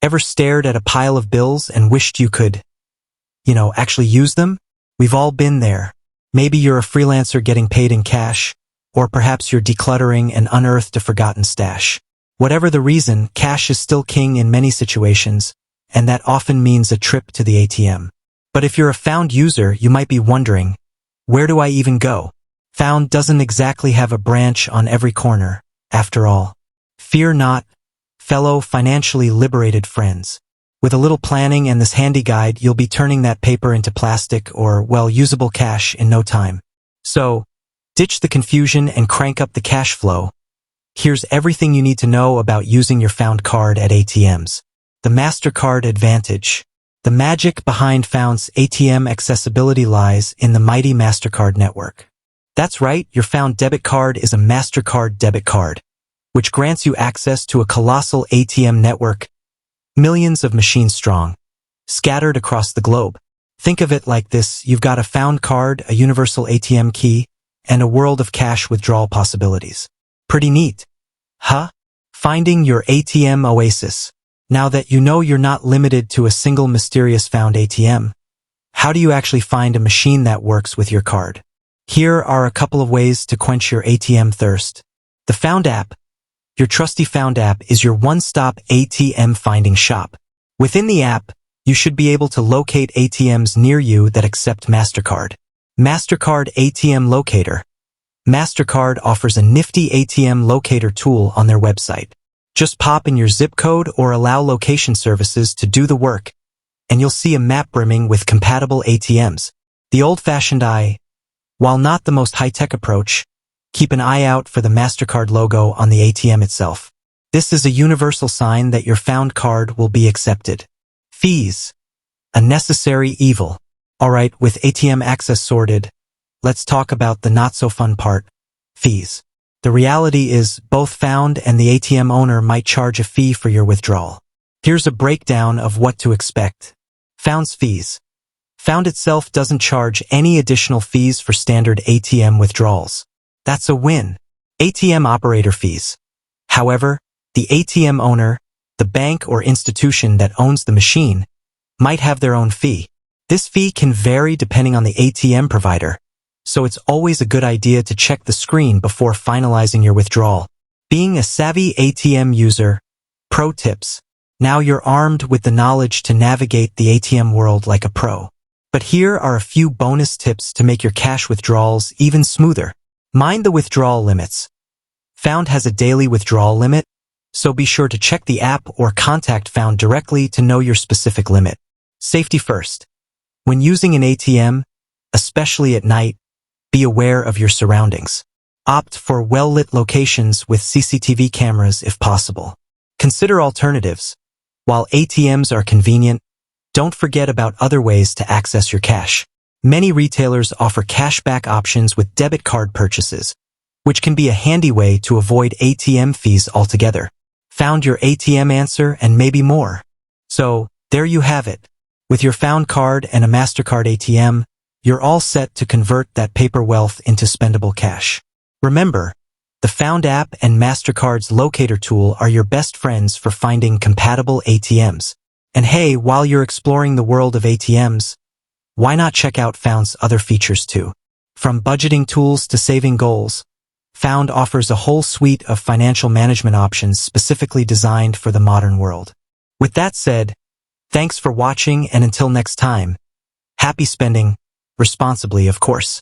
Ever stared at a pile of bills and wished you could, actually use them? We've all been there. Maybe you're a freelancer getting paid in cash, or perhaps you're decluttering and unearthed a forgotten stash. Whatever the reason, cash is still king in many situations, and that often means a trip to the ATM. But if you're a Found user, you might be wondering, where do I even go? Found doesn't exactly have a branch on every corner, after all. Fear not, fellow financially liberated friends. With a little planning and this handy guide, you'll be turning that paper into plastic or, well, usable cash in no time. So, ditch the confusion and crank up the cash flow. Here's everything you need to know about using your Found card at ATMs. The MasterCard Advantage. The magic behind Found's ATM accessibility lies in the mighty MasterCard network. That's right, your Found debit card is a MasterCard debit card, which grants you access to a colossal ATM network, millions of machines strong, scattered across the globe. Think of it like this: you've got a Found card, a universal ATM key, and a world of cash withdrawal possibilities. Pretty neat, huh? Finding your ATM oasis. Now that you know you're not limited to a single mysterious Found ATM, how do you actually find a machine that works with your card? Here are a couple of ways to quench your ATM thirst. The Found app. Your trusty Found app is your one-stop ATM finding shop. Within the app, you should be able to locate ATMs near you that accept MasterCard. MasterCard ATM Locator. MasterCard offers a nifty ATM locator tool on their website. Just pop in your zip code or allow location services to do the work, and you'll see a map brimming with compatible ATMs. The old-fashioned eye. While not the most high-tech approach, keep an eye out for the MasterCard logo on the ATM itself. This is a universal sign that your Found card will be accepted. Fees. A necessary evil. Alright, with ATM access sorted, let's talk about the not-so-fun part, fees. The reality is, both Found and the ATM owner might charge a fee for your withdrawal. Here's a breakdown of what to expect. Found's fees. Found itself doesn't charge any additional fees for standard ATM withdrawals. That's a win. ATM operator fees. However, the ATM owner, the bank or institution that owns the machine, might have their own fee. This fee can vary depending on the ATM provider, so it's always a good idea to check the screen before finalizing your withdrawal. Being a savvy ATM user, pro tips. Now you're armed with the knowledge to navigate the ATM world like a pro. But here are a few bonus tips to make your cash withdrawals even smoother. Mind the withdrawal limits. Found has a daily withdrawal limit, so be sure to check the app or contact Found directly to know your specific limit. Safety first. When using an ATM, especially at night, be aware of your surroundings. Opt for well-lit locations with CCTV cameras if possible. Consider alternatives. While ATMs are convenient, don't forget about other ways to access your cash. Many retailers offer cashback options with debit card purchases, which can be a handy way to avoid ATM fees altogether. Found your ATM answer and maybe more. So, there you have it. With your Found card and a MasterCard ATM, you're all set to convert that paper wealth into spendable cash. Remember, the Found app and MasterCard's locator tool are your best friends for finding compatible ATMs. And hey, while you're exploring the world of ATMs, why not check out Found's other features too? From budgeting tools to saving goals, Found offers a whole suite of financial management options specifically designed for the modern world. With that said, thanks for watching, and until next time, happy spending, responsibly of course.